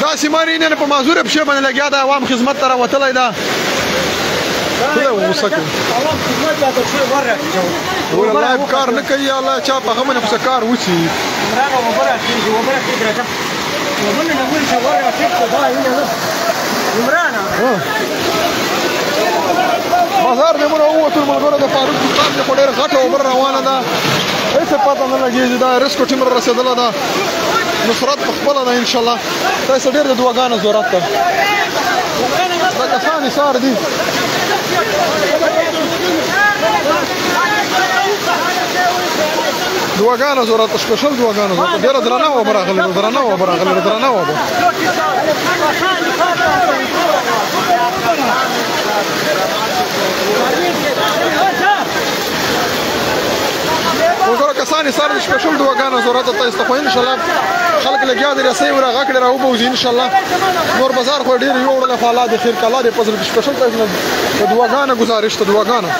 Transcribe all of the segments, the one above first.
دا سیماری نه په معذور په شی باندې لګیا دا عوام خدمت ته راوتلی دا ټول وسکو عوام خدمت ته څه ورکړي والله کار نه کوي الله چا په غمنه په کار وسی راغه وبره کیږي وبره کیږي ومن نقول شوارع فيك ده هنا عمران بازار نه مونږ وته ملګرو د فاروق دکان په ډېر غټه اوبر روانه ده هیڅ پته نه لګیږي دا ریسکو ټیم رسیدله ده نصرت په خپله ده ان شاء الله تاسو ډېر د دعاګانو ضرورت ده دا کسان سار دي دعاګانو ضرورت سپیشل دعاګانو ضرورت ډېر درنه و براغله درنه و وګوره کسان سره سپیشل دعاګانو ضرورت تاسو ته ان شاء الله خلک لګیا دي رسې ورغه کړه راو بوزي ان شاء الله نور بازار خو ډیر یو وړل فعاله دي خیر کلا دي پزل سپیشل تاسو دعاګانو گزارش ته دعاګانو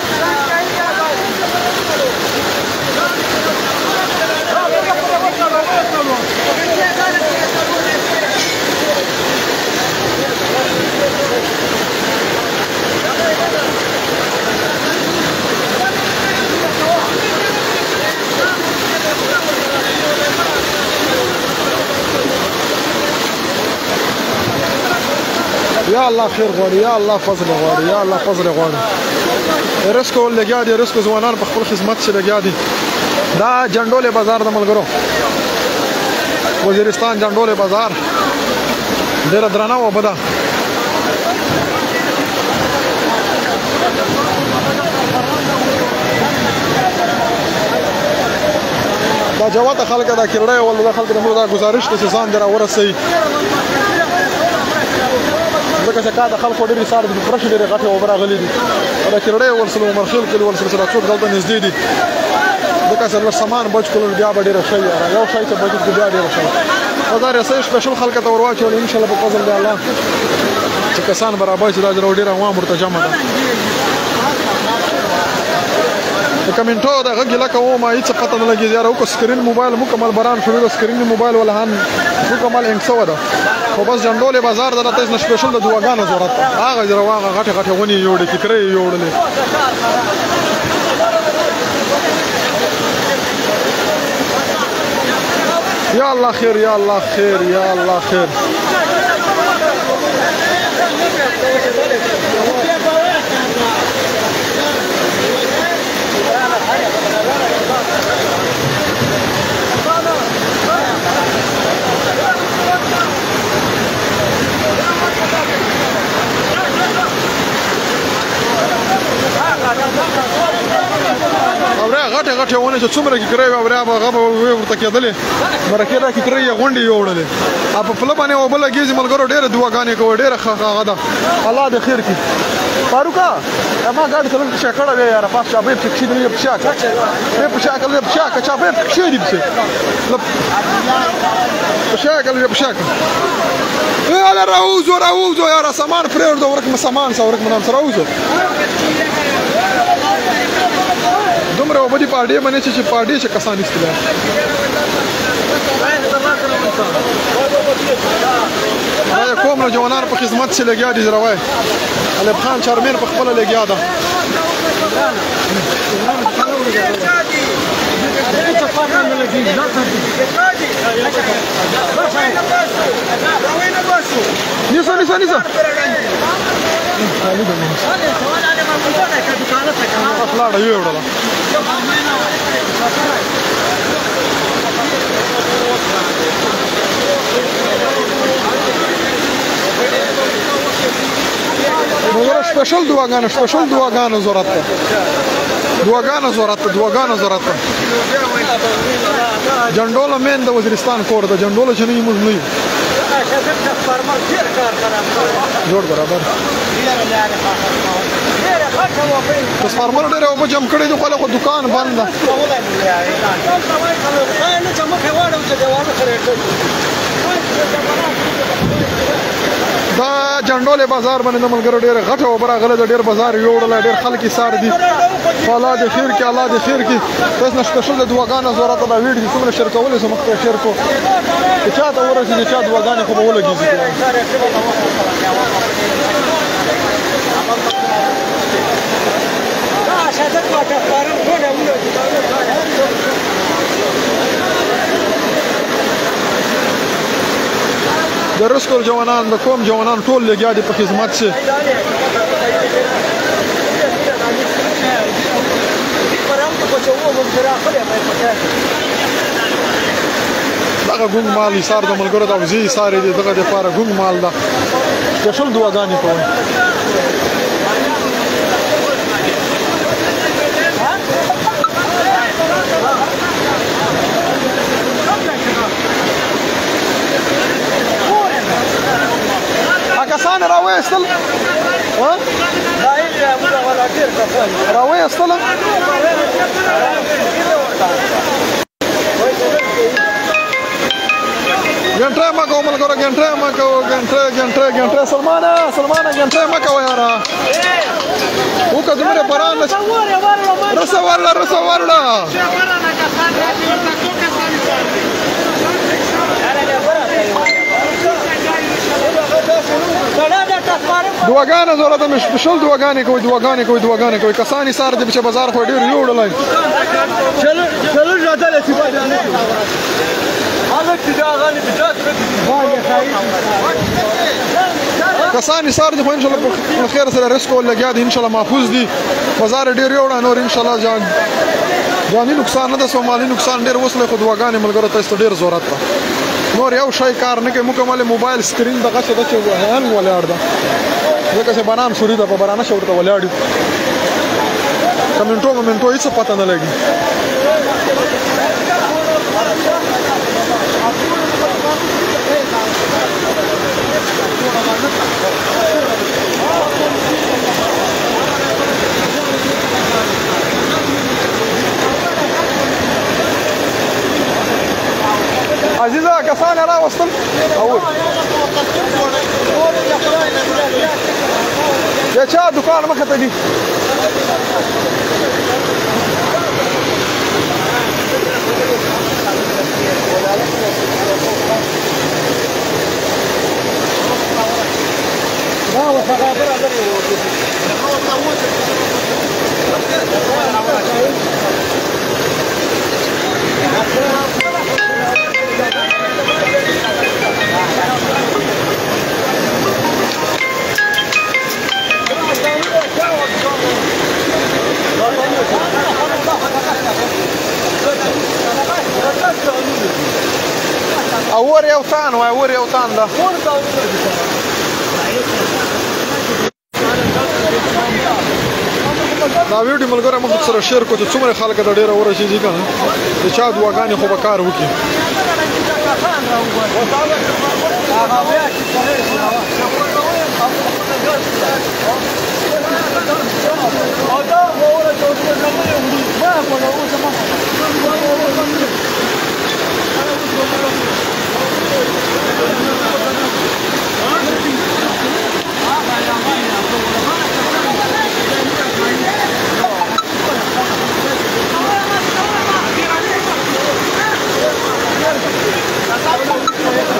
یا الله خیر غواړي یا الله فضل غواړي یا الله فضل غواړي رسکو لګیا دي رسکو ځوانان په خپل خدمت کې لګیا دي دا جندولې بازار د ملګرو وزیرستان جندولې بازار ډېر درنه و بده دا جواد خلک دا کړه ول خلک د موږ دا گزارش ته ځان درا ورسي دغه څه د خلکو ډېر ساده د فرش ډېر غټه اوبره غلي دي دا کړه ورسره مرخل کړي ورسره سره څوک دلته نږدې دي دغه څه سامان بچ کول بیا ډېر شي یو شي ته بچ بیا ډېر شي دا رسې سپیشل خلک ته ورواچول ان شاء الله په فضل دی الله چې کسان برابر چې دا ډېر عوام ورته جمع ده کمنټو دا غږ لکه و ما هیڅ پته نه لګي یاره او سکرین موبایل مکمل بران شوی سکرین موبایل ولا هم مکمل انکسو ده خو بس جندولې بازار د تاسو سپیشل د دعاګانو ضرورت هغه درواغه غټه غټه ونی یوړې کړې یوړلې یا الله خیر یا الله خیر یا الله خیر غټه غټه ونه چې څومره کې کړی او هغه ورته کېدلې مرکه دا کې کړی غونډې یوړلې په فل باندې او بل کېږي ملګرو ډېر دعاګانې کوي ډېر هغه ده الله دې خیر کړي فاروقا ما ګاډي څلور کې شکړه وی یاره پاس چا به پکې دی په شاکه په شاکه له شاکه چا به پکې دی په شاکه په شاکه يلا راوزو يا سامان فرير دورك سامان صورك منام راوزو دومره وبدي پارټي باندې چې پارټي چې کسان استله دا کوم نوجوانان په خدمت کې لګیا دي زراوي علي خان چارمن په خپل لګیا ده نيسا اخلاړه یو وړه وګوره سپیشل دعاګانو ضرورت ده دعاګانو ضرورت ده جندول مین د وزیرستان کور ده جندول چې نه موږ نه یو جوړ برابر بس فارمر ډېر او په جام کړي دي خو دکان بند ده دا جندول بازار باندې د ملګرو ډېر غټه وبره غله د ډېر بازار یوړل ډېر خلک یې سار دي الله دې خیر کې الله دې خیر کې بس نشته شل د دعاګانو زورات د ویډیو څومره شیر کولې سم مخ شیر کو چې چا ته ورسېږي چا دعاګانې خو به ولګېږي د رسکول جوانان د قوم جوانان ټول لګیا دي په خدمت کې دغه ګونګ مال ایثار د ملګرو د وزي ایثار دي دغه د لپاره ګونګ مال ده ټول دعاګانې کوي کسان راوېستل ها راوېستل ګنټه ما کوم ملګرو ګنټه ما کو ګنټه سلمانه ګنټه ما کو یارا او کدمره پران رسوارلا دواګانې زوره د مشل دواګانې کوي کسانی سار د چې بازار خو ډیر یوړلای چلو راځه چې باندې حالت دا غانې بجات کسانی سار د ان شاء الله په خیر سره رسک ولګیا دي ان شاء الله محفوظ دي بازار ډیر یوړ نور ان شاء الله ځاني نقصان نه د سومالي نقصان ډیر وسله خو دواګانې ملګرو ته ډیر ضرورت ده نور یو شای کار نه کوي مکمل موبایل سکرین دغه څه د چې وهان ولاړ ده ځکه چې بنان شوري ده په برانه شورته ولاړ دي کمنټو هیڅ پته نه لګي عزیزه کسان را وصل اول یا چا دکان مخه ته دي اور یو تان ده دا ویډیو ملګرو موږ سره شیر کوو چې څومره خلک د ډیره ورشي کنه چې چا دواګانې خو به کار وکړي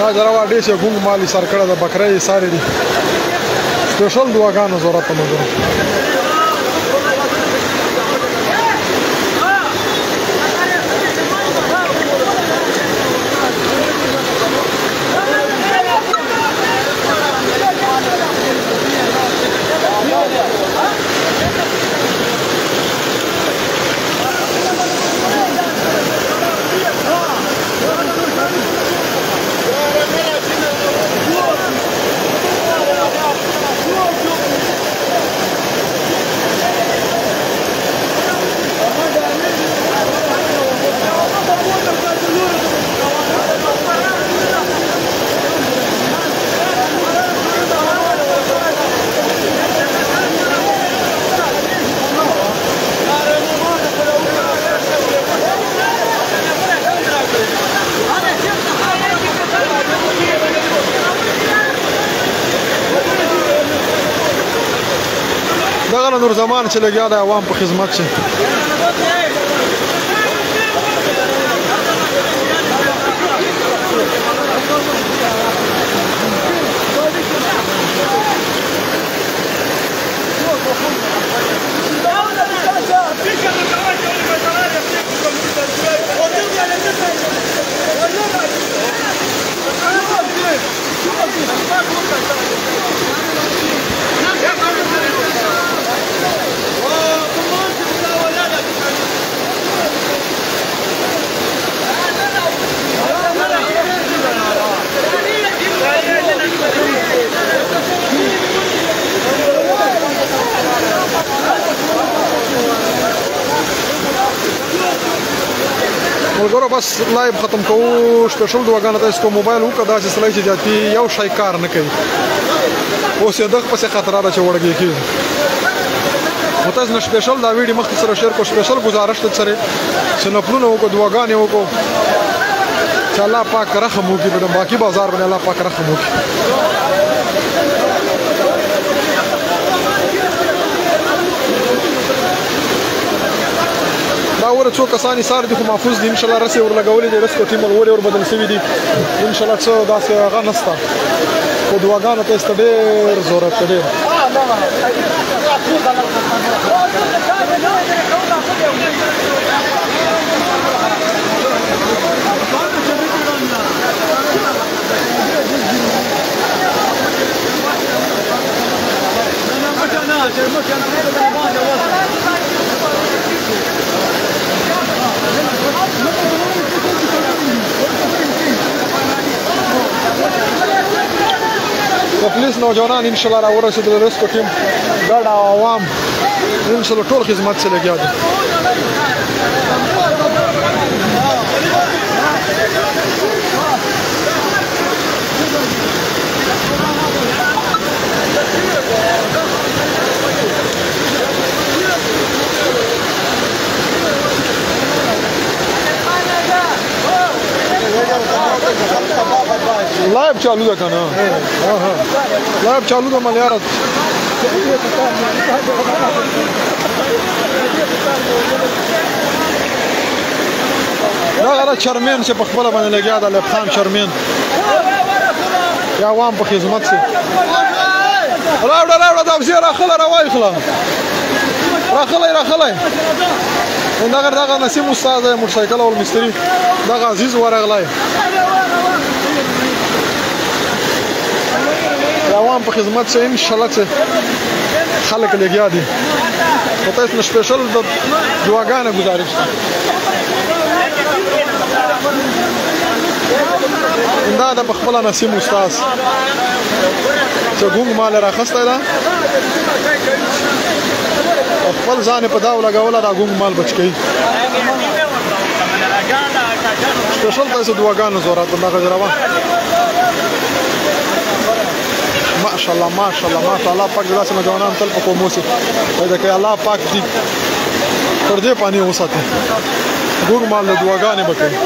دا جراوه ډېر څه ګونګ مالي سر کړه د بکرې ساري دي سپیشل دواګانو ضرورت مګر ښاغلی نور زمان چې لګیا دی عوام په خدمت کې. ملګرو بس لایو ختم کوو. سپیشل دعاګانو تاسو کو موبایل وکړه داسې سړی چې جاتي یو شی کار نه کوي اوس یې دغه پسې خطر ده چې وړګي کېږي. نو تاسو نه سپیشل دا ویډیو مخکې سره شیر کو. سپیشل گزارش ته سره چې نفلونه وکړو دعاګانې وکړو چې الله پاک رحم وکړي په باقي بازار باندې الله پاک رحم وکړي. دا ور څو کسانی سار دي خو محفوظ دي ان شاء الله رسې ورلګولې دي رسکو ټیم ور ور بدل شوی دي ان شاء الله څو داسې هغه نسته خو دعاګانو ته ست ډېر ضرورت دی. پولیس نوجوانان ان شاء الله را ورسېدل رسکو ټیم ګډ عوام ان شاء الله ټول خدمت سره لګیا دي. لایو چالو ده کنه. لایو چالو ده ملیارات. دا غره چرمن چې په خپل باندې لګیا ده لبخان چرمن یا عوام په خدمت سي. راوړه دا وزیر اخله راوای خلا راخلای دغه نسیم استاد موټرسایکل او مستری دغه عزیز ورغلای عوام په خدمت سره ان شاء الله خلک لګیا دي. په تاسو نه سپیشل د دعاګانو گزارش دا د خپل نسیم استاد چې ګونګ مال راخسته ده خپل ځان په داو لګوله دا ګونګ مال بچ کی. سپیشل تاسو دعاګانو ضرورت ده غزروا ماشاءالله ماشاءالله ماشاءالله پاک داسې نوجوانان تل په کومو سي دا کې الله پاک دې پر دې پانی وساته ګور مال د دعاګانې وکړي.